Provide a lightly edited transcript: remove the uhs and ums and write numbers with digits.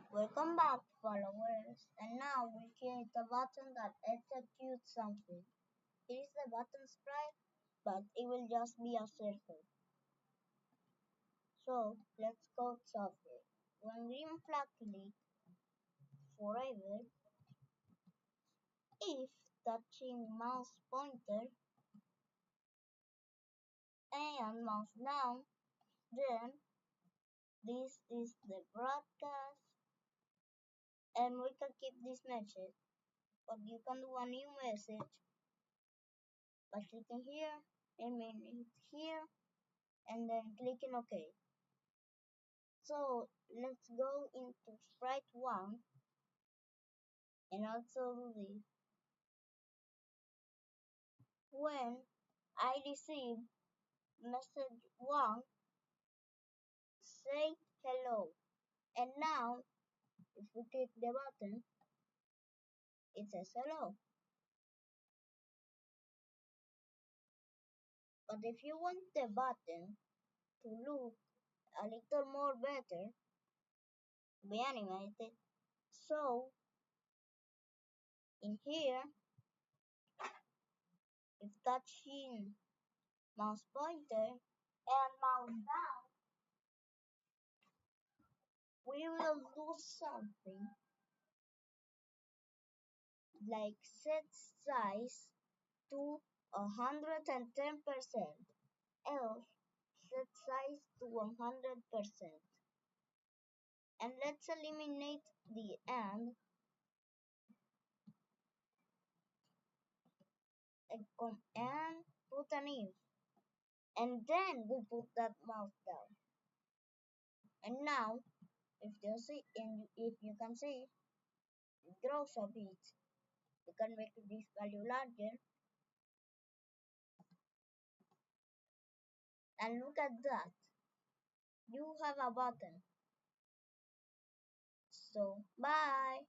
Welcome back, followers. And now we create a button that executes something. It is the button sprite, but it will just be a circle. So let's code something. When green flag click forever, if touching mouse pointer and mouse down, then this is the broadcast, and we can keep this message. But you can do a new message by clicking here, aiming it here, and then clicking OK. So let's go into sprite 1 and also do this. When I receive message 1, say hello. And now if we click the button, it says hello. But if you want the button to look a little more better, be animated. So in here, if touching mouse pointer and mouse down, we will do something like set size to 110%, else set size to 100%. And let's eliminate the and and put an if. And then we put that mouse down. And now, if you can see, it grows a bit. You can make this value larger. And look at that. You have a button. So, bye.